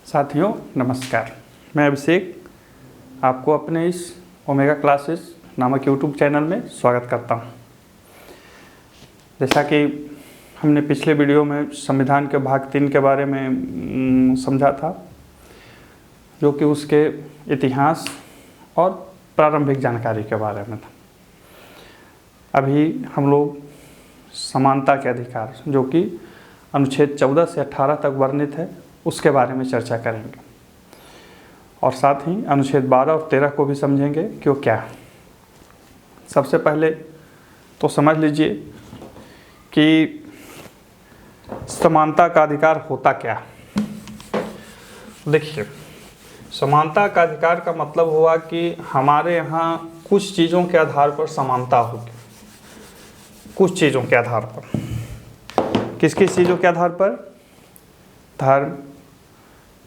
साथियों नमस्कार, मैं अभिषेक आपको अपने इस ओमेगा क्लासेस नामक यूट्यूब चैनल में स्वागत करता हूं। जैसा कि हमने पिछले वीडियो में संविधान के भाग 3 के बारे में समझा था, जो कि उसके इतिहास और प्रारंभिक जानकारी के बारे में था। अभी हम लोग समानता के अधिकार, जो कि अनुच्छेद 14 से 18 तक वर्णित है, उसके बारे में चर्चा करेंगे और साथ ही अनुच्छेद 12 और 13 को भी समझेंगे कि वो क्या है। सबसे पहले तो समझ लीजिए कि समानता का अधिकार होता क्या है। देखिए, समानता का अधिकार का मतलब हुआ कि हमारे यहाँ कुछ चीज़ों के आधार पर समानता होगी। कुछ चीज़ों के आधार पर, किस किस चीज़ों के आधार पर? धर्म,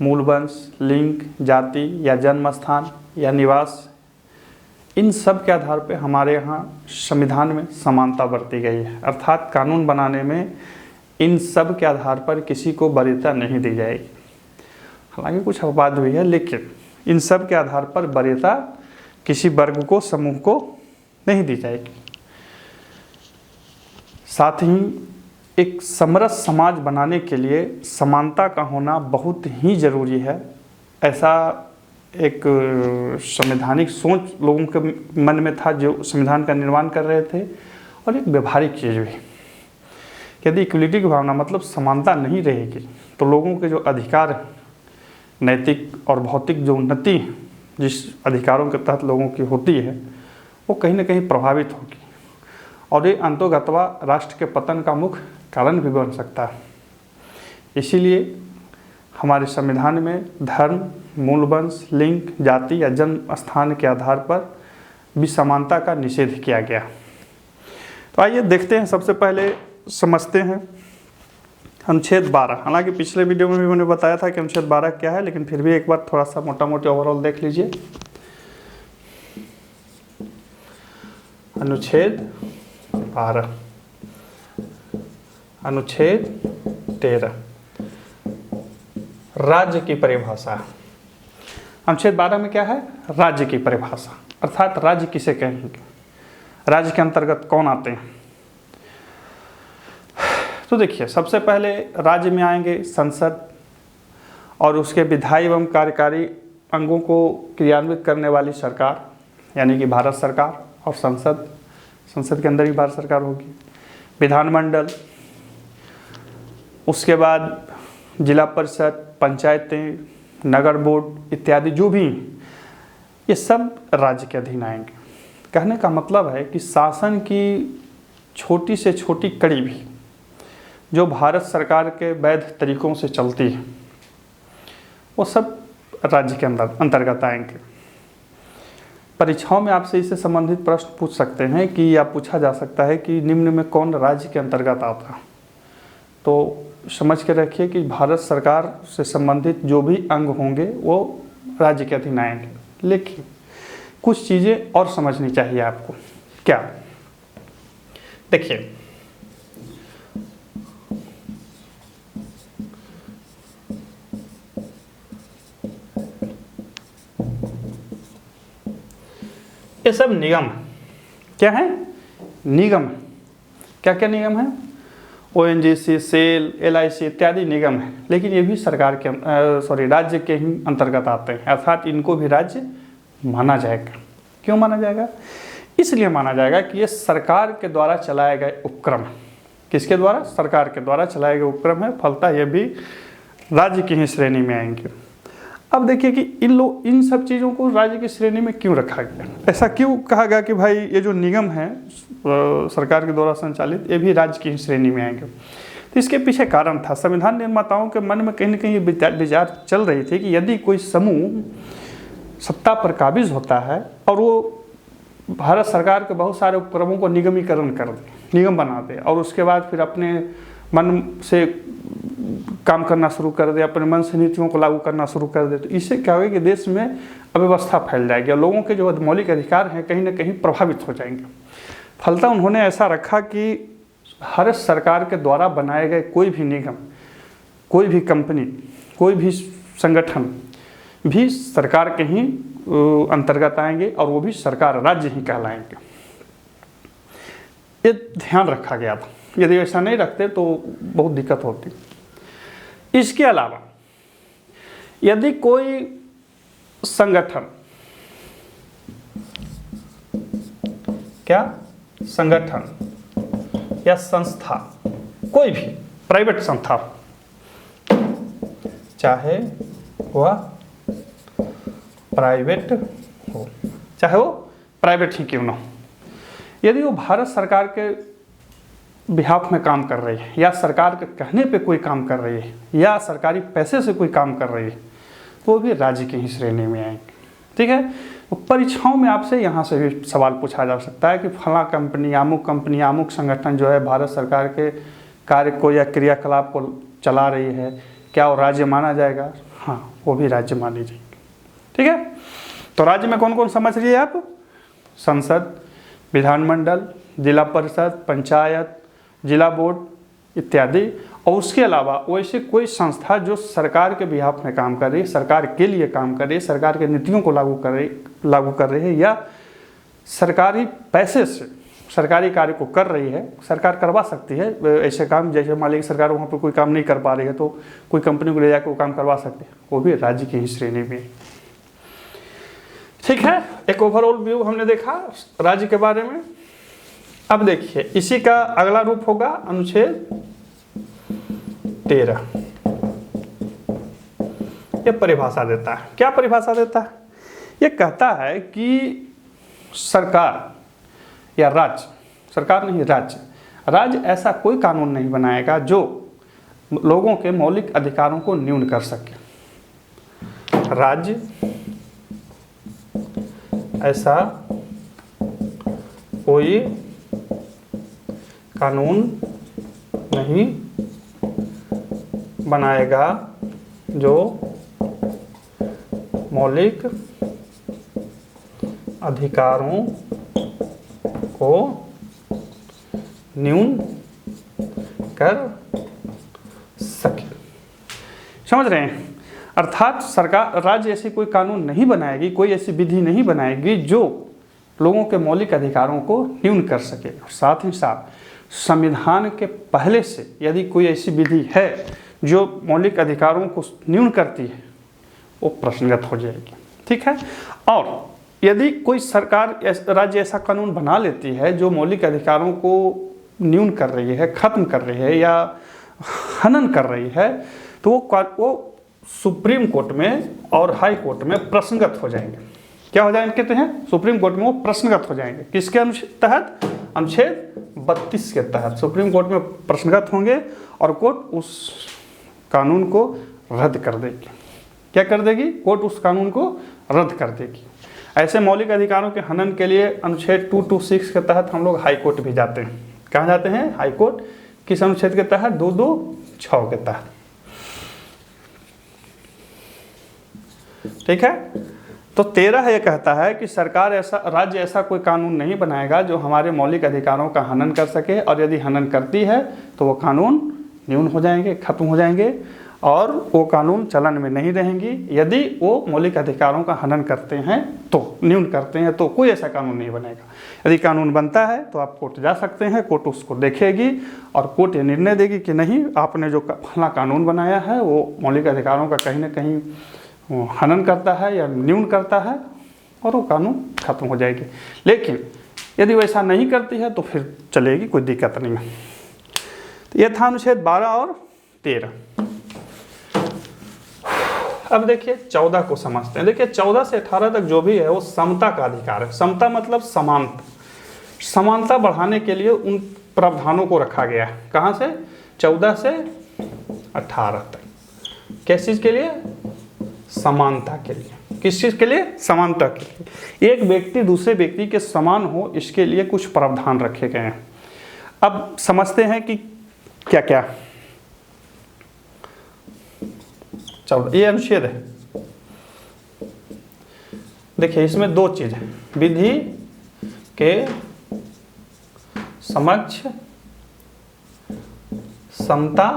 मूल वंश, लिंग, जाति या जन्म स्थान या निवास, इन सब के आधार पर हमारे यहाँ संविधान में समानता बरती गई है। अर्थात कानून बनाने में इन सब के आधार पर किसी को वरीयता नहीं दी जाएगी। हालांकि कुछ अपवाद भी है, लेकिन इन सब के आधार पर वरीयता किसी वर्ग को, समूह को नहीं दी जाएगी। साथ ही एक समरस समाज बनाने के लिए समानता का होना बहुत ही ज़रूरी है। ऐसा एक संवैधानिक सोच लोगों के मन में था जो संविधान का निर्माण कर रहे थे, और एक व्यवहारिक चीज़ भी। यदि इक्वलिटी की भावना मतलब समानता नहीं रहेगी तो लोगों के जो अधिकार, नैतिक और भौतिक जो उन्नति जिस अधिकारों के तहत लोगों की होती है, वो कहीं ना कहीं प्रभावित होगी और ये अंतोगत्वा राष्ट्र के पतन का मुख्य कारण भी बन सकता है। इसीलिए हमारे संविधान में धर्म, मूल वंश, लिंग, जाति या जन्म स्थान के आधार पर भी समानता का निषेध किया गया। तो आइए देखते हैं, सबसे पहले समझते हैं अनुच्छेद 12। हालांकि पिछले वीडियो में भी मैंने बताया था कि अनुच्छेद 12 क्या है, लेकिन फिर भी एक बार थोड़ा सा मोटा मोटी ओवरऑल देख लीजिए। अनुच्छेद 12, अनुच्छेद 13, राज्य की परिभाषा। अनुच्छेद 12 में क्या है? राज्य की परिभाषा, अर्थात राज्य किसे कहेंगे, राज्य के अंतर्गत कौन आते हैं। तो देखिए, सबसे पहले राज्य में आएंगे संसद और उसके विधायी एवं कार्यकारी अंगों को क्रियान्वित करने वाली सरकार, यानी कि भारत सरकार, और संसद के अंदर ही भारत सरकार होगी। विधानमंडल, उसके बाद जिला परिषद, पंचायतें, नगर बोर्ड इत्यादि, जो भी, ये सब राज्य के अधीन आएंगे। कहने का मतलब है कि शासन की छोटी से छोटी कड़ी भी जो भारत सरकार के वैध तरीकों से चलती है, वो सब राज्य के अंतर्गत आएंगे। परीक्षाओं में आपसे इससे संबंधित प्रश्न पूछ सकते हैं कि, या पूछा जा सकता है कि निम्न में कौन राज्य के अंतर्गत आता है। तो समझ के रखिए कि भारत सरकार से संबंधित जो भी अंग होंगे वो राज्य के अधीन आएंगे। लेकिन कुछ चीज़ें और समझनी चाहिए आपको। क्या? देखिए, ये सब निगम क्या है? निगम। क्या क्या निगम है? ONGC, सेल, LIC इत्यादि निगम है, लेकिन ये भी सरकार के राज्य के ही अंतर्गत आते हैं। अर्थात इनको भी राज्य माना जाएगा। क्यों माना जाएगा? इसलिए माना जाएगा कि ये सरकार के द्वारा चलाए गए उपक्रम। किसके द्वारा? सरकार के द्वारा चलाए गए उपक्रम है, फलतः ये भी राज्य की ही श्रेणी में आएंगे। अब देखिए कि इन सब चीज़ों को राज्य की श्रेणी में क्यों रखा गया। ऐसा क्यों कहा गया कि भाई ये जो निगम है सरकार के द्वारा संचालित, ये भी राज्य की श्रेणी में आएंगे। तो इसके पीछे कारण था, संविधान निर्माताओं के मन में कहीं ना कहीं विचार चल रही थी कि यदि कोई समूह सत्ता पर काबिज होता है और वो भारत सरकार के बहुत सारे उपक्रमों को निगमीकरण कर दे, निगम बना दे, और उसके बाद फिर अपने मन से काम करना शुरू कर दे, अपने मन से नीतियों को लागू करना शुरू कर दे, तो इससे क्या होगा कि देश में अव्यवस्था फैल जाएगी और लोगों के जो मौलिक अधिकार हैं कहीं ना कहीं प्रभावित हो जाएंगे। फलतः उन्होंने ऐसा रखा कि भारत सरकार के द्वारा बनाए गए कोई भी निगम, कोई भी कंपनी, कोई भी संगठन भी सरकार के ही अंतर्गत आएंगे और वो भी सरकार राज्य ही कहलाएंगे। ये ध्यान रखा गया था, यदि ऐसा नहीं रखते तो बहुत दिक्कत होती। इसके अलावा यदि कोई संगठन, क्या संगठन या संस्था, कोई भी प्राइवेट संस्था, चाहे वह प्राइवेट हो, चाहे वो प्राइवेट ही क्यों ना हो, यदि वो भारत सरकार के बिहाफ में काम कर रही है या सरकार के कहने पे कोई काम कर रही है या सरकारी पैसे से कोई काम कर रही है, तो वो भी राज्य की ही श्रेणी में आएंगे। ठीक है, तो परीक्षाओं में आपसे यहाँ से भी सवाल पूछा जा सकता है कि फला कंपनी, अमुक संगठन जो है भारत सरकार के कार्य को या क्रियाकलाप को चला रही है, क्या वो राज्य माना जाएगा? हाँ, वो भी राज्य मानी जाएगी। ठीक है, तो राज्य में कौन कौन समझ रही है आप? संसद, विधानमंडल, जिला परिषद, पंचायत, जिला बोर्ड इत्यादि। और उसके अलावा वैसे कोई संस्था जो सरकार के बिहाफ में काम कर रही है, सरकार के लिए काम कर रही है, सरकार के नीतियों को लागू कर रही है या सरकारी पैसे से सरकारी कार्य को कर रही है। सरकार करवा सकती है ऐसे काम, जैसे मान लीजिए सरकार वहाँ पर कोई काम नहीं कर पा रही है तो कोई कंपनी को ले जाकर वो काम करवा सकती है, वो भी राज्य की ही श्रेणी में। ठीक है, एक ओवरऑल व्यू हमने देखा राज्य के बारे में। अब देखिए इसी का अगला रूप होगा अनुच्छेद 13। ये परिभाषा देता है। क्या परिभाषा देता है? ये कहता है कि सरकार या राज्य, सरकार नहीं राज्य ऐसा कोई कानून नहीं बनाएगा जो लोगों के मौलिक अधिकारों को न्यून कर सके। राज्य ऐसा कोई कानून नहीं बनाएगा जो मौलिक अधिकारों को न्यून कर सके। समझ रहे हैं? अर्थात सरकार, राज्य ऐसी कोई कानून नहीं बनाएगी, कोई ऐसी विधि नहीं बनाएगी जो लोगों के मौलिक अधिकारों को न्यून कर सके। साथ ही साथ संविधान के पहले से यदि कोई ऐसी विधि है जो मौलिक अधिकारों को न्यून करती है, वो प्रश्नगत हो जाएगी। ठीक है, और यदि कोई सरकार, राज्य ऐसा कानून बना लेती है जो मौलिक अधिकारों को न्यून कर रही है, खत्म कर रही है या हनन कर रही है, तो वो सुप्रीम कोर्ट में और हाई कोर्ट में प्रश्नगत हो जाएंगे। क्या हो जाएंगे कहते हैं? सुप्रीम कोर्ट में वो प्रश्नगत हो जाएंगे। किसके तहत? अनुच्छेद 32 के तहत सुप्रीम कोर्ट में प्रश्नगत होंगे और कोर्ट उस कानून को रद्द कर देगी। क्या कर देगी? कोर्ट उस कानून को रद्द कर देगी। ऐसे मौलिक अधिकारों के हनन के लिए अनुच्छेद 226 के तहत हम लोग हाई कोर्ट भी जाते हैं। कहाँ जाते हैं? High court. किस अनुच्छेद के तहत? 226 के तहत। ठीक है, तो 13 ये कहता है कि सरकार ऐसा, राज्य ऐसा कोई कानून नहीं बनाएगा जो हमारे मौलिक अधिकारों का हनन कर सके, और यदि हनन करती है तो वो कानून न्यून हो जाएंगे, खत्म हो जाएंगे और वो कानून चलन में नहीं रहेंगी। यदि वो मौलिक अधिकारों का हनन करते हैं तो, न्यून करते हैं तो कोई ऐसा कानून नहीं बनेगा। यदि कानून बनता है तो आप कोर्ट जा सकते हैं, कोर्ट उसको देखेगी और कोर्ट ये निर्णय देगी कि नहीं, आपने जो फला कानून बनाया है वो मौलिक अधिकारों का कहीं ना कहीं हनन करता है या न्यून करता है, और वो कानून खत्म हो जाएगी। लेकिन यदि वैसा नहीं करती है तो फिर चलेगी, कोई दिक्कत नहीं है। तो यह था अनुच्छेद 12 और 13। अब देखिए 14 को समझते हैं। देखिए 14 से 18 तक जो भी है वो समता का अधिकार है। समता मतलब समानता। समानता बढ़ाने के लिए उन प्रावधानों को रखा गया है। कहाँ से? 14 से 18 तक। किस चीज़ के लिए? समानता के लिए। किस चीज़ के लिए? समानता के लिए। एक व्यक्ति दूसरे व्यक्ति के समान हो, इसके लिए कुछ प्रावधान रखे गए हैं। अब समझते हैं कि क्या क्या। 14 ये अनुच्छेद है। देखिए इसमें दो चीज है, विधि के समक्ष समता,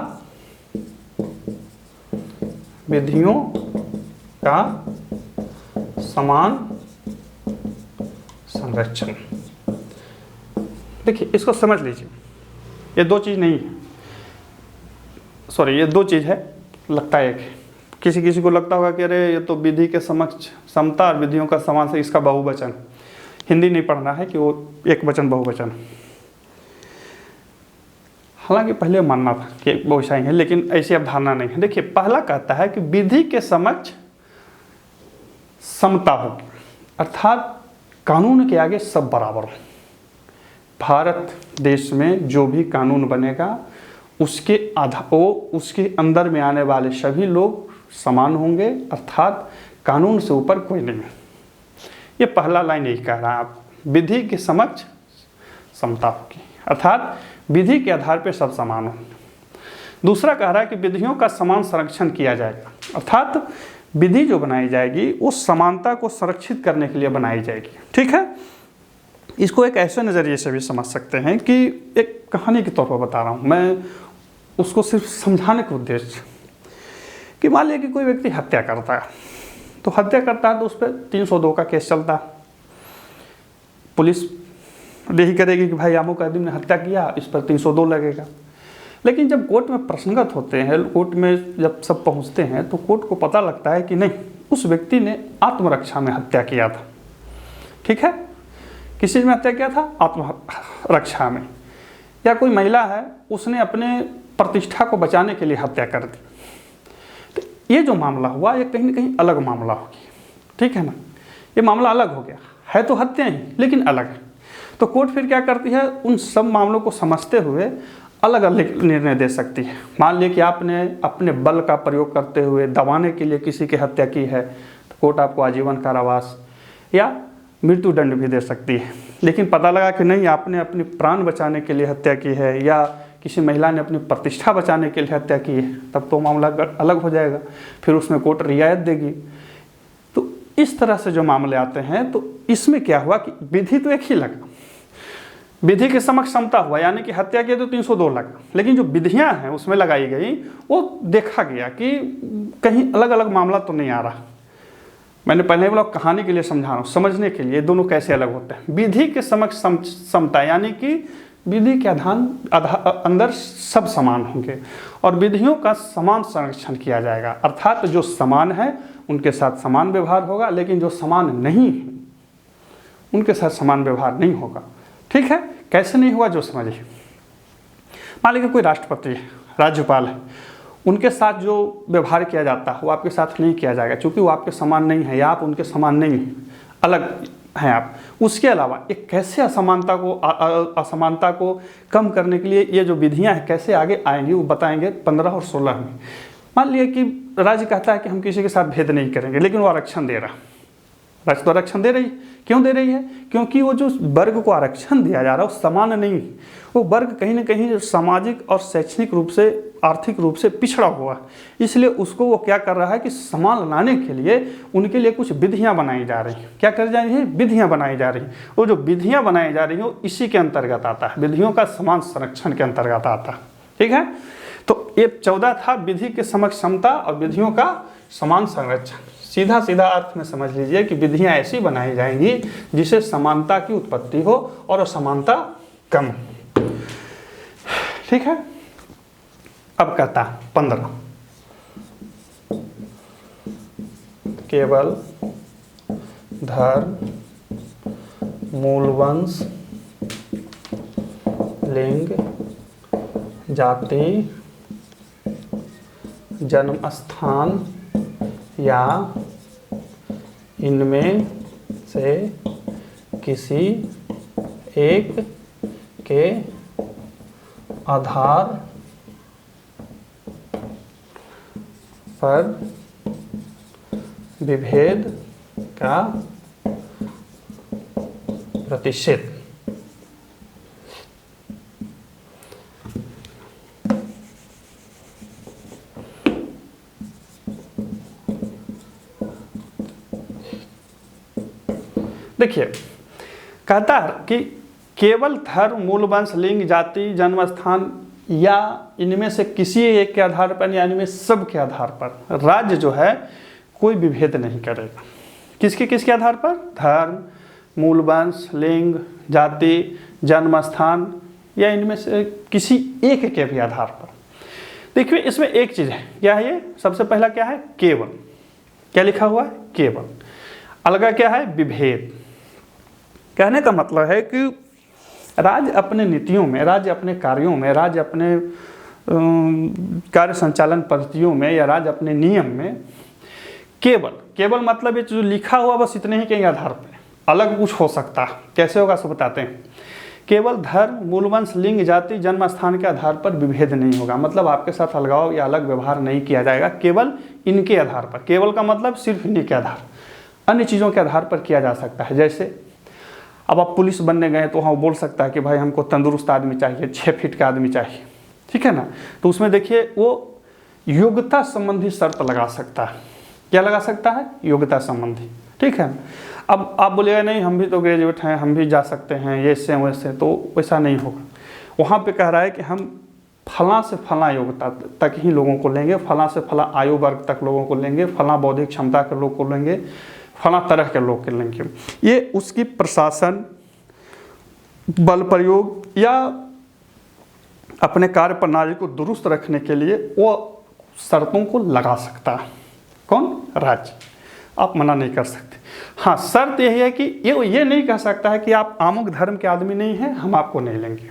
विधियों का समान संरक्षण। देखिए इसको समझ लीजिए, ये दो चीज़ नहीं है, सॉरी ये दो चीज़ है, लगता है एक है। किसी किसी को लगता होगा कि अरे ये तो विधि के समक्ष समता और विधियों का समान से इसका बहुवचन, हिंदी नहीं पढ़ना है कि वो एक वचन बहुवचन। हालांकि पहले मानना था कि वैसा ही है, लेकिन ऐसी अवधारणा नहीं है। देखिए पहला कहता है कि विधि के समक्ष समता होगी, अर्थात कानून के आगे सब बराबर हो। भारत देश में जो भी कानून बनेगा उसके उसके अंदर में आने वाले सभी लोग समान होंगे, अर्थात कानून से ऊपर कोई नहीं है। ये पहला लाइन यही कह रहा है, आप विधि के समक्ष समता होगी, अर्थात विधि के आधार पर सब समान होंगे। दूसरा कह रहा है कि विधियों का समान संरक्षण किया जाएगा, अर्थात विधि जो बनाई जाएगी उस समानता को संरक्षित करने के लिए बनाई जाएगी। ठीक है, इसको एक ऐसे नज़रिए से भी समझ सकते हैं कि एक कहानी के तौर पर बता रहा हूँ मैं, उसको सिर्फ समझाने के उद्देश्य कि मान लिया कि कोई व्यक्ति हत्या करता है, तो हत्या करता है तो उस पर 302 का केस चलता है। पुलिस यही करेगी कि भाई अमुक आदमी ने हत्या किया, इस पर 302 लगेगा। लेकिन जब कोर्ट में प्रसंगत होते हैं, कोर्ट में जब सब पहुंचते हैं, तो कोर्ट को पता लगता है कि नहीं, उस व्यक्ति ने आत्मरक्षा में हत्या किया था। ठीक है, किस चीज़ में हत्या किया था? आत्मरक्षा में। या कोई महिला है, उसने अपने प्रतिष्ठा को बचाने के लिए हत्या कर दी। तो ये जो मामला हुआ ये कहीं ना कहीं अलग मामला हो गया। ठीक है ना, ये मामला अलग हो गया, है तो हत्या ही लेकिन अलग है। तो कोर्ट फिर क्या करती है, उन सब मामलों को समझते हुए अलग अलग निर्णय दे सकती है। मान लिया कि आपने अपने बल का प्रयोग करते हुए दबाने के लिए किसी की हत्या की है, तो कोर्ट आपको आजीवन कारावास या मृत्यु दंड भी दे सकती है। लेकिन पता लगा कि नहीं, आपने अपनी प्राण बचाने के लिए हत्या की है या किसी महिला ने अपनी प्रतिष्ठा बचाने के लिए हत्या की है, तब तो मामला अलग हो जाएगा, फिर उसमें कोर्ट रियायत देगी। तो इस तरह से जो मामले आते हैं, तो इसमें क्या हुआ कि विधि तो एक ही लगा, विधि के समक्ष समता हुआ, यानी कि हत्या की तो 302 लगा, लेकिन जो विधियां हैं उसमें लगाई गई, वो देखा गया कि कहीं अलग अलग मामला तो नहीं आ रहा। मैंने पहले बोला कहानी के लिए समझा रहा हूँ, समझने के लिए दोनों कैसे अलग होते हैं। विधि के समक्ष समता यानी कि विधि के अंदर सब समान होंगे और विधियों का समान संरक्षण किया जाएगा, अर्थात जो समान है उनके साथ समान व्यवहार होगा, लेकिन जो समान नहीं है उनके साथ समान व्यवहार नहीं होगा। ठीक है, कैसे नहीं हुआ जो समझिए। मान लीजिए कोई राष्ट्रपति है, राज्यपाल है, उनके साथ जो व्यवहार किया जाता है वो आपके साथ नहीं किया जाएगा, क्योंकि वो आपके समान नहीं है या आप उनके समान नहीं हैं, अलग हैं आप। उसके अलावा एक कैसे असमानता को कम करने के लिए ये जो विधियां हैं कैसे आगे आएंगी वो बताएंगे 15 और 16 में। मान लिया कि राज्य कहता है कि हम किसी के साथ भेद नहीं करेंगे, लेकिन वो आरक्षण दे रहा, राज्य तो आरक्षण दे रही है। क्यों दे रही है? क्योंकि वो जो वर्ग को आरक्षण दिया जा रहा है वो समान नहीं, वो वर्ग कहीं ना कहीं सामाजिक और शैक्षणिक रूप से, आर्थिक रूप से पिछड़ा हुआ है, इसलिए उसको वो क्या कर रहा है कि समान लाने के लिए उनके लिए कुछ विधियां बनाई जा रही हैं। क्या कर जा रही है? विधियां बनाई जा रही हैं। वो जो विधियां बनाई जा रही हैं वो इसी के अंतर्गत आता है, विधियों का समान संरक्षण के अंतर्गत आता है। ठीक है, तो ये 14 था विधि के समक्ष समता और विधियों का समान संरक्षण। सीधा सीधा अर्थ में समझ लीजिए कि विधियां ऐसी बनाई जाएंगी जिससे समानता की उत्पत्ति हो और असमानता कम। ठीक है, अब कहता 15 केवल धर्म, मूल वंश, लिंग, जाति, जन्म स्थान या इनमें से किसी एक के आधार पर विभेद का प्रतिषेध। देखिए, कहता है कि केवल धर्म, मूल वंश, लिंग, जाति, जन्म स्थान या इनमें से किसी एक के आधार पर या इनमें सब के आधार पर राज्य जो है कोई विभेद नहीं करेगा। किसके किसके आधार पर? धर्म, मूल वंश, लिंग, जाति, जन्म स्थान या इनमें से किसी एक के भी आधार पर। देखिए इसमें एक चीज़ है, क्या है ये? सबसे पहला क्या है? केवल। क्या लिखा हुआ है? केवल। अलगा क्या है? विभेद। कहने का मतलब है कि राज्य अपने नीतियों में, राज्य अपने कार्यों में, राज्य अपने कार्य संचालन पद्धतियों में या राज्य अपने नियम में केवल मतलब ये जो लिखा हुआ बस इतने ही के आधार पर, अलग कुछ हो सकता है। कैसे होगा सो बताते हैं। केवल धर्म, मूलवंश, लिंग, जाति, जन्म स्थान के आधार पर विभेद नहीं होगा। मतलब आपके साथ अलगाव या अलग व्यवहार नहीं किया जाएगा, केवल इनके आधार पर। केवल का मतलब सिर्फ इन्हीं के आधार, अन्य चीज़ों के आधार पर किया जा सकता है। जैसे अब आप पुलिस बनने गए तो वहाँ बोल सकता है कि भाई हमको तंदुरुस्त आदमी चाहिए, 6 फीट का आदमी चाहिए, ठीक है ना। तो उसमें देखिए वो योग्यता संबंधी शर्त लगा सकता है। क्या लगा सकता है? योग्यता संबंधी, ठीक है। अब आप बोलिएगा नहीं हम भी तो ग्रेजुएट हैं, हम भी जा सकते हैं, ये से वैसे, तो वैसा नहीं होगा। वहाँ पे कह रहा है कि हम फला से फला योग्यता तक ही लोगों को लेंगे, फला से फला आयु वर्ग तक लोगों को लेंगे, फला बौद्धिक क्षमता के लोग को लेंगे, फला तरह के लोग के लेंगे। ये उसकी प्रशासन, बल प्रयोग या अपने कार्य प्रणाली को दुरुस्त रखने के लिए वो शर्तों को लगा सकता है। कौन? राज्य। आप मना नहीं कर सकते। हाँ, शर्त यही है कि ये नहीं कह सकता है कि आप अमुक धर्म के आदमी नहीं हैं, हम आपको नहीं लेंगे।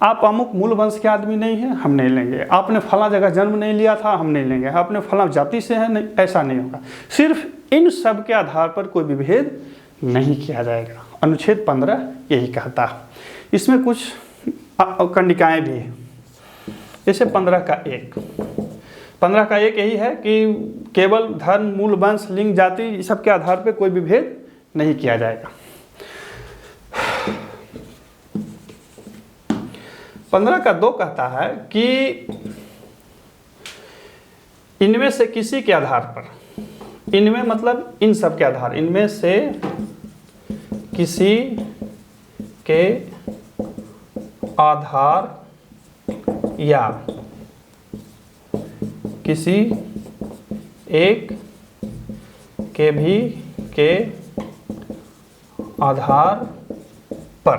आप अमुक मूल वंश के आदमी नहीं हैं, हम नहीं लेंगे। आपने फला जगह जन्म नहीं लिया था, हम नहीं लेंगे। आपने फला जाति से हैं, नहीं, ऐसा नहीं होगा। सिर्फ इन सब के आधार पर कोई विभेद नहीं किया जाएगा। अनुच्छेद 15 यही कहता है। इसमें कुछ कंडिकाएँ भी हैं। जैसे 15 का 1 यही है कि केवल धर्म, मूल वंश, लिंग, जाति इस सब के आधार पर कोई विभेद नहीं किया जाएगा। 15 का 2 कहता है कि इनमें से किसी के आधार पर, इनमें मतलब इन सब के आधार, इनमें से किसी के आधार या किसी एक के आधार पर।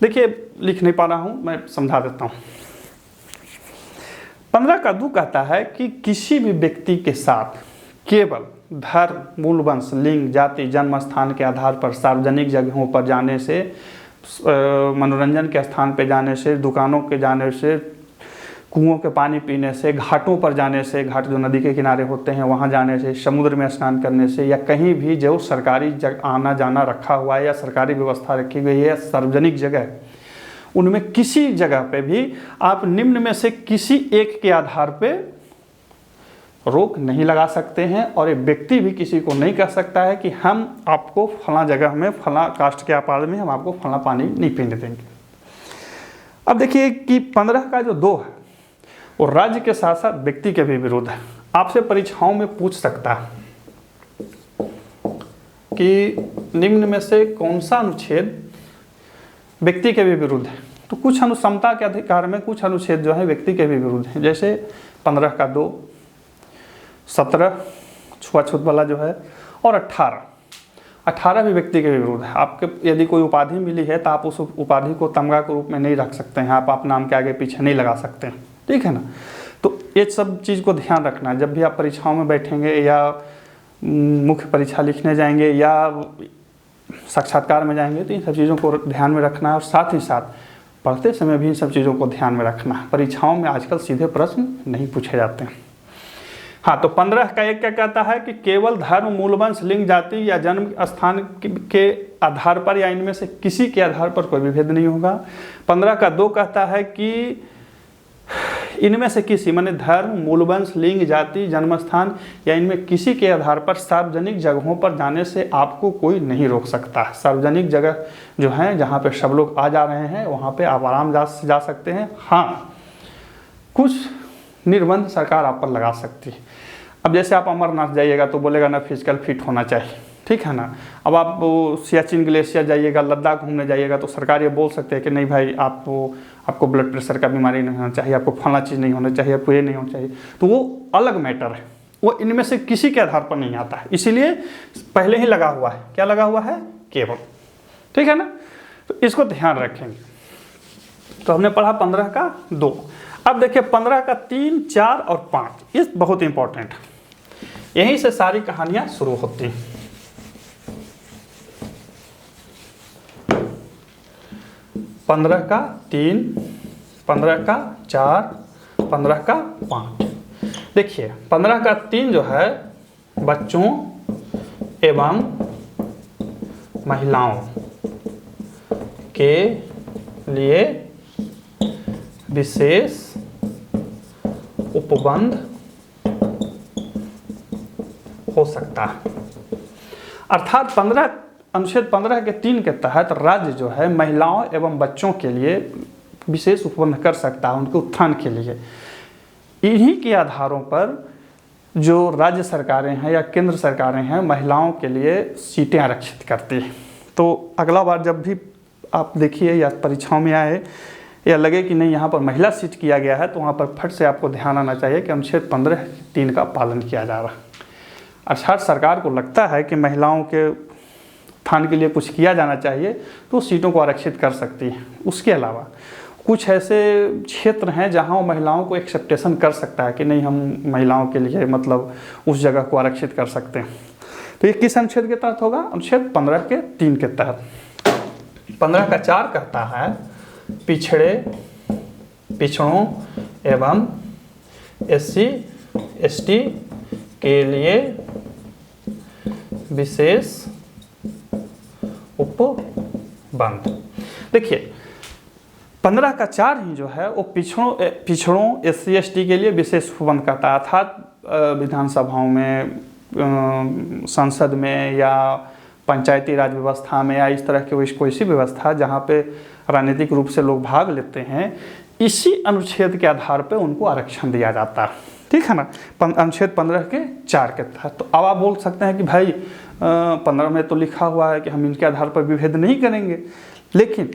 देखिए लिख नहीं पा रहा हूं, मैं समझा देता हूं। 15 का 2 कहता है कि किसी भी व्यक्ति के साथ केवल धर्म, मूल वंश, लिंग, जाति, जन्म स्थान के आधार पर सार्वजनिक जगहों पर जाने से, मनोरंजन के स्थान पर जाने से, दुकानों के जाने से, कुओं के पानी पीने से, घाटों पर जाने से, घाट जो नदी के किनारे होते हैं वहाँ जाने से, समुद्र में स्नान करने से, या कहीं भी जो सरकारी आना जाना रखा हुआ है या सरकारी व्यवस्था रखी गई है या सार्वजनिक जगह, उनमें किसी जगह पे भी आप निम्न में से किसी एक के आधार पे रोक नहीं लगा सकते हैं। और एक व्यक्ति भी किसी को नहीं कह सकता है कि हम आपको फला जगह में, फला कास्ट के आपात में हम आपको फला पानी नहीं पीने देंगे। अब देखिए कि 15 का जो 2 है वो राज्य के साथ साथ व्यक्ति के भी विरुद्ध है। आपसे परीक्षाओं में पूछ सकता है कि निम्न में से कौन सा अनुच्छेद व्यक्ति के भी विरुद्ध है। तो कुछ समता के अधिकार में कुछ अनुच्छेद जो है व्यक्ति के भी विरुद्ध है। जैसे 15 का 2, 17 छुआछूत वाला जो है, और 18 भी व्यक्ति के विरुद्ध है। आपके यदि कोई उपाधि मिली है तो आप उस उपाधि को तमगा के रूप में नहीं रख सकते हैं, आप नाम के आगे पीछे नहीं लगा सकते हैं, ठीक है ना। तो ये सब चीज़ को ध्यान रखना है जब भी आप परीक्षाओं में बैठेंगे या मुख्य परीक्षा लिखने जाएंगे या साक्षात्कार में जाएंगे, तो इन सब चीज़ों को ध्यान में रखना है। और साथ ही साथ पढ़ते समय भी इन सब चीज़ों को ध्यान में रखना है। परीक्षाओं में आजकल सीधे प्रश्न नहीं पूछे जाते हैं। हाँ, तो 15 का 1 क्या कहता है कि केवल धर्म, मूलवंश, लिंग, जाति या जन्म स्थान के आधार पर या इनमें से किसी के आधार पर कोई विभेद नहीं होगा। 15 का 2 कहता है कि इनमें से किसी, माने धर्म, मूलवंश, लिंग, जाति, जन्म स्थान या इनमें किसी के आधार पर सार्वजनिक जगहों पर जाने से आपको कोई नहीं रोक सकता। सार्वजनिक जगह जो है जहाँ पे सब लोग आ जा रहे हैं वहाँ पे आप आराम जा सकते हैं। हाँ, कुछ निर्बंध सरकार आप पर लगा सकती है। अब जैसे आप अमरनाथ जाइएगा तो बोलेगा ना फिजिकल फिट होना चाहिए, ठीक है ना। अब आप सियाचिन ग्लेशियर जाइएगा, लद्दाख घूमने जाइएगा तो सरकार ये बोल सकते हैं कि नहीं भाई आपको ब्लड प्रेशर का बीमारी नहीं होना चाहिए, आपको फला चीज़ नहीं होना चाहिए, आपको ये नहीं होना चाहिए। तो वो अलग मैटर है, वो इनमें से किसी के आधार पर नहीं आता है, इसीलिए पहले ही लगा हुआ है, क्या लगा हुआ है, केवल। ठीक है ना, तो इसको ध्यान रखेंगे। तो हमने पढ़ा 15 का 2। अब देखिए 15 का 3, 4 और 5, ये बहुत इंपॉर्टेंट है, यहीं से सारी कहानियां शुरू होती हैं। 15 का 3, 15 का 4, 15 का 5। देखिए 15 का 3 जो है बच्चों एवं महिलाओं के लिए विशेष उपबंध हो सकता है। अर्थात अनुच्छेद 15 के 3 के तहत राज्य जो है महिलाओं एवं बच्चों के लिए विशेष उपबंध कर सकता है, उनके उत्थान के लिए। इन्हीं के आधारों पर जो राज्य सरकारें हैं या केंद्र सरकारें हैं महिलाओं के लिए सीटें आरक्षित करती हैं। तो अगला बार जब भी आप देखिए या परीक्षाओं में आए या लगे कि नहीं यहाँ पर महिला सीट किया गया है, तो वहाँ पर फट से आपको ध्यान आना चाहिए कि अनुच्छेद 15(3) का पालन किया जा रहा है। अर्थात सरकार को लगता है कि महिलाओं के उत्थान के लिए कुछ किया जाना चाहिए तो सीटों को आरक्षित कर सकती है। उसके अलावा कुछ ऐसे क्षेत्र हैं जहां महिलाओं को एक्सेप्टेशन कर सकता है कि नहीं, हम महिलाओं के लिए मतलब उस जगह को आरक्षित कर सकते हैं। तो ये किस अनुच्छेद के तहत होगा, अनुच्छेद 15 के 3 के तहत। 15 का 4 कहता है पिछड़ों एवं SC ST के लिए विशेष उपबंध। देखिए 15 का 4 ही जो है वो पिछड़ों SC ST के लिए विशेष उपबंध करता है। अर्थात विधानसभाओं में, संसद में या पंचायती राज व्यवस्था में या इस तरह की कोई सी व्यवस्था जहाँ पे राजनीतिक रूप से लोग भाग लेते हैं, इसी अनुच्छेद के आधार पे उनको आरक्षण दिया जाता है। ठीक है ना, अनुच्छेद 15 के 4 के तहत। तो अब आप बोल सकते हैं कि भाई 15 में तो लिखा हुआ है कि हम इनके आधार पर विभेद नहीं करेंगे, लेकिन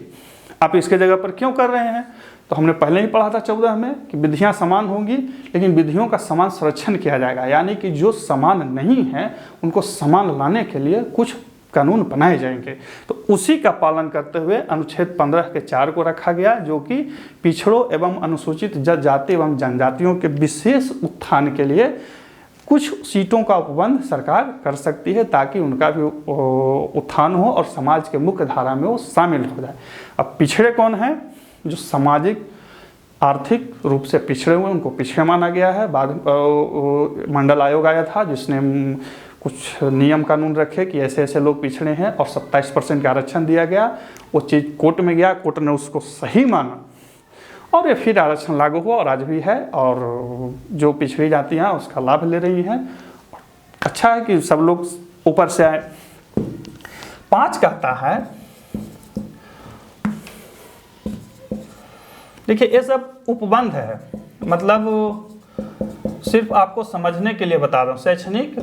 आप इसके जगह पर क्यों कर रहे हैं। तो हमने पहले ही पढ़ा था 14 में कि विधियां समान होंगी, लेकिन विधियों का समान संरक्षण किया जाएगा, यानी कि जो समान नहीं है उनको समान लाने के लिए कुछ कानून बनाए जाएंगे। तो उसी का पालन करते हुए अनुच्छेद 15 के 4 को रखा गया, जो कि पिछड़ों एवं अनुसूचित जाति एवं जनजातियों के विशेष उत्थान के लिए कुछ सीटों का उपबंध सरकार कर सकती है, ताकि उनका भी उत्थान हो और समाज के मुख्य धारा में वो शामिल हो जाए। अब पिछड़े कौन है, जो सामाजिक आर्थिक रूप से पिछड़े हुए, उनको पिछड़े माना गया है। बाद मंडल आयोग आया था जिसने कुछ नियम कानून रखे कि ऐसे ऐसे लोग पिछड़े हैं और 27% का आरक्षण दिया गया। वो चीज़ कोर्ट में गया, कोर्ट ने उसको सही माना और ये फिर आरक्षण लागू हुआ और आज भी है, और जो पिछड़ी जाति हैं उसका लाभ ले रही हैं। अच्छा है कि सब लोग ऊपर से आए। 5 कहता है, देखिए ये सब उपबंध है, मतलब सिर्फ आपको समझने के लिए बता दूं, शैक्षणिक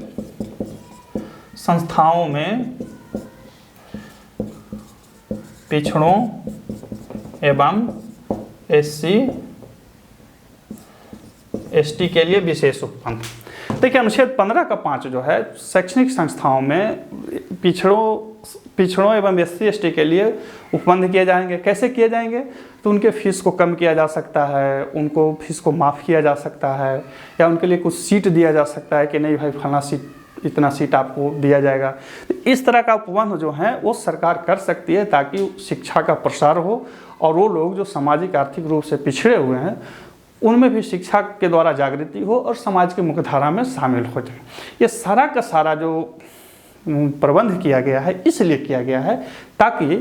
संस्थाओं में पिछड़ों एवं SC ST के लिए विशेष उपबंध। देखिए अनुच्छेद 15 का 5 जो है शैक्षणिक संस्थाओं में पिछड़ों एवं SC ST के लिए उपबंध किए जाएंगे। कैसे किए जाएंगे, तो उनके फीस को कम किया जा सकता है, उनको फीस को माफ़ किया जा सकता है, या उनके लिए कुछ सीट दिया जा सकता है कि नहीं भाई फलाना सीट, इतना सीट आपको दिया जाएगा। तो इस तरह का उपबंध जो है वो सरकार कर सकती है, ताकि शिक्षा का प्रसार हो और वो लोग जो सामाजिक आर्थिक रूप से पिछड़े हुए हैं उनमें भी शिक्षा के द्वारा जागृति हो और समाज के मुख्यधारा में शामिल हो जाए। ये सारा का सारा जो प्रबंध किया गया है इसलिए किया गया है ताकि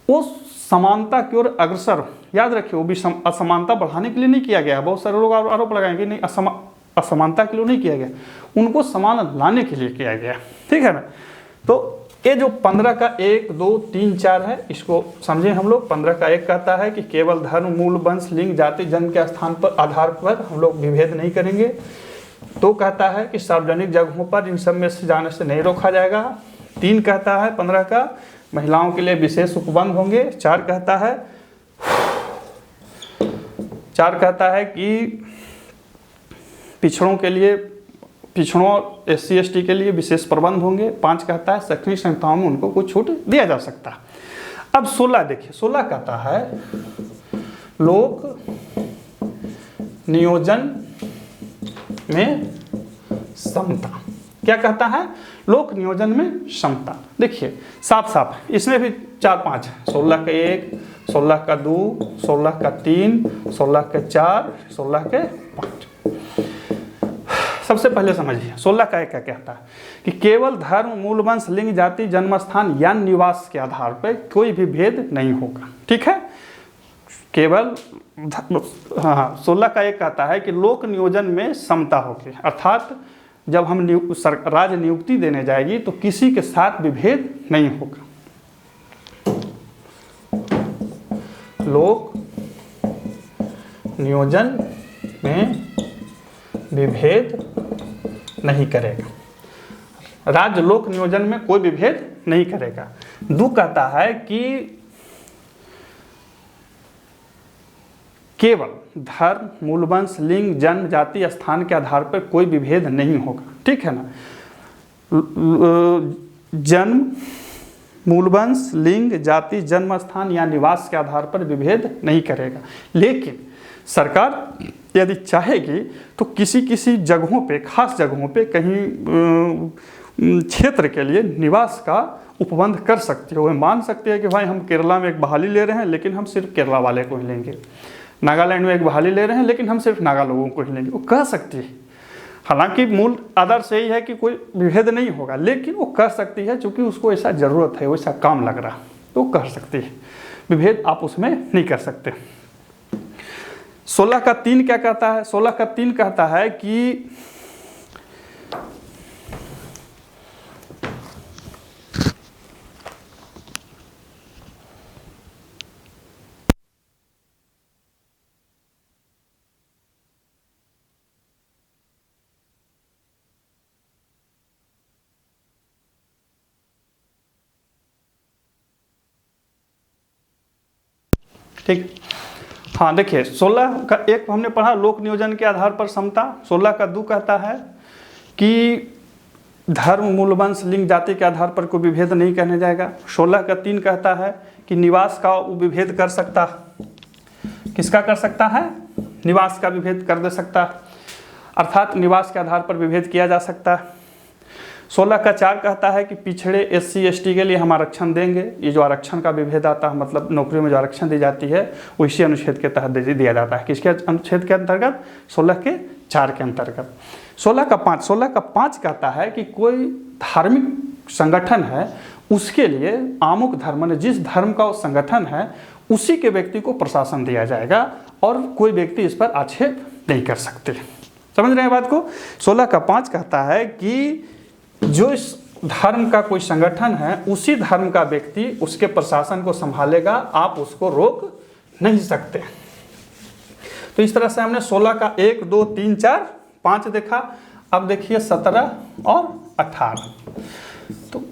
वो समानता की ओर अग्रसर हो। याद रखिए, वो भी असमानता बढ़ाने के लिए नहीं किया गया है। बहुत सारे लोग आरोप लगाएंगे नहीं, असमानता के लिए नहीं किया गया, उनको समान लाने के लिए किया गया। ठीक है ना। तो ये जो 15 का 1, 2, 3, 4 है, इसको समझें हम लोग। 15 का 1 कहता है कि केवल धर्म, मूल, वंश, लिंग, जाति, जन्म के स्थान पर आधार पर हम लोग विभेद नहीं करेंगे। 2 कहता है कि सार्वजनिक जगहों पर इन सब में से जाने से नहीं रोका जाएगा। 3 कहता है 15 का महिलाओं के लिए विशेष उपबंध होंगे। 4 कहता है कि पिछड़ों के लिए पिछड़ों SC ST के लिए विशेष प्रबंध होंगे। 5 कहता है शैक्षणिक संस्थाओं में उनको कुछ छूट दिया जा सकता है। अब 16 देखिए, 16 कहता है लोक नियोजन में समता। क्या कहता है? लोक नियोजन में समता। देखिए साफ साफ इसमें भी 4-5 है, 16 का 1, 16 का 2, 16 का 3, 16 के 4, 16 के 5। सबसे पहले समझिए 16 का 1 क्या कहता है कि केवल धर्म, मूल वंश, लिंग, जाति, जन्मस्थान या निवास के आधार पर कोई भी भेद नहीं होगा। ठीक है, केवल 16 का 1 कहता है कि लोक नियोजन में समता होगी, अर्थात जब हम राज्य नियुक्ति देने जाएगी तो किसी के साथ विभेद नहीं होगा। लोक नियोजन में विभेद नहीं करेगा, राज्य लोक नियोजन में कोई विभेद नहीं करेगा। 2 कहता है कि केवल धर्म, मूल वंश, लिंग, जन्म, जाति, स्थान के आधार पर कोई विभेद नहीं होगा। ठीक है ना, जन्म, मूल वंश, लिंग, जाति, जन्म स्थान या निवास के आधार पर विभेद नहीं करेगा। लेकिन सरकार यदि चाहेगी तो किसी जगहों पे, खास जगहों पे, कहीं क्षेत्र के लिए निवास का उपबंध कर सकती है। वह मान सकती है कि भाई हम केरला में एक बहाली ले रहे हैं लेकिन हम सिर्फ केरला वाले को ही लेंगे, नागालैंड में एक बहाली ले रहे हैं लेकिन हम सिर्फ नागा लोगों को ही लेंगे, वो कह सकती है। हालांकि मूल आदर्श यही है कि कोई विभेद नहीं होगा, लेकिन वो कह सकती है क्योंकि उसको ऐसा ज़रूरत है, वैसा काम लग रहा, तो कह सकती है। विभेद आप उसमें नहीं कर सकते। 16 का 3 क्या कहता है? 16 का 3 कहता है कि ठीक, हाँ देखिए 16 का 1 हमने पढ़ा लोक नियोजन के आधार पर समता। 16 का 2 कहता है कि धर्म, मूल वंश, लिंग, जाति के आधार पर कोई विभेद नहीं करने जाएगा। 16 का 3 कहता है कि निवास का विभेद कर सकता है। किसका कर सकता है? निवास का विभेद कर दे सकता है, अर्थात निवास के आधार पर विभेद किया जा सकता है। 16 का 4 कहता है कि पिछड़े SC ST के लिए हम आरक्षण देंगे। ये जो आरक्षण का विभेद आता है, मतलब नौकरियों में जो आरक्षण दी जाती है वो इसी अनुच्छेद के तहत दिया जाता है। किसके अनुच्छेद के अंतर्गत? 16 के 4 के अंतर्गत। 16 का 5 कहता है कि कोई धार्मिक संगठन है उसके लिए आमुख धर्म ने जिस धर्म का संगठन है उसी के व्यक्ति को प्रशासन दिया जाएगा और कोई व्यक्ति इस पर आक्षेप नहीं कर सकते। समझ रहे हैं बात को? 16 का 5 कहता है कि जो इस धर्म का कोई संगठन है उसी धर्म का व्यक्ति उसके प्रशासन को संभालेगा, आप उसको रोक नहीं सकते। तो इस तरह से हमने 16 का 1, 2, 3, 4, 5 देखा। अब देखिए 17 और 18। तो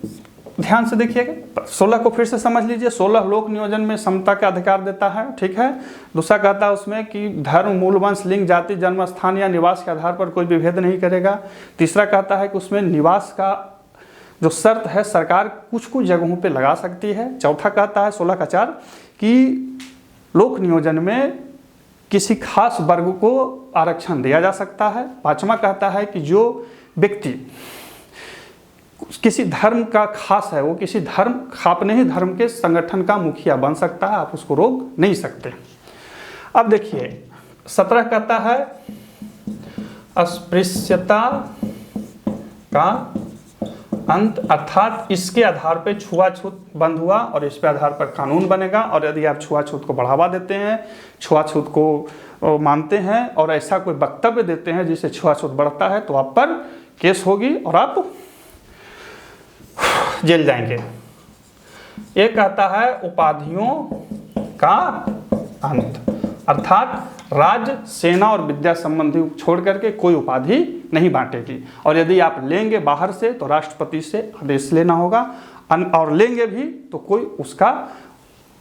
ध्यान से देखिएगा, 16 को फिर से समझ लीजिए। 16 लोक नियोजन में समता का अधिकार देता है, ठीक है। दूसरा कहता है उसमें कि धर्म, मूल वंश, लिंग, जाति, जन्म स्थान या निवास के आधार पर कोई विभेद नहीं करेगा। तीसरा कहता है कि उसमें निवास का जो शर्त है सरकार कुछ जगहों पे लगा सकती है। चौथा कहता है 16 का 4 कि लोक नियोजन में किसी खास वर्ग को आरक्षण दिया जा सकता है। पांचवा कहता है कि जो व्यक्ति किसी धर्म का खास है वो किसी धर्म, अपने ही धर्म के संगठन का मुखिया बन सकता है, आप उसको रोक नहीं सकते। अब देखिए 17 कहता है अस्पृश्यता का अंत, अर्थात इसके आधार पर छुआछूत बंद हुआ और इस पे आधार पर कानून बनेगा। और यदि आप छुआछूत को बढ़ावा देते हैं, छुआछूत को मानते हैं और ऐसा कोई वक्तव्य देते हैं जिससे छुआछूत बढ़ता है तो आप पर केस होगी और आप जेल जाएंगे। ये कहता है उपाधियों का अंत, अर्थात राज्य, सेना और विद्या संबंधी छोड़ करके कोई उपाधि नहीं बांटेगी। और यदि आप लेंगे बाहर से तो राष्ट्रपति से आदेश लेना होगा, और लेंगे भी तो कोई उसका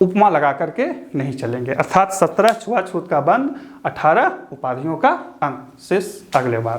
उपमा लगा करके नहीं चलेंगे। अर्थात 17 छुआछूत का बंद, 18 उपाधियों का अंत। शेष अगले बार।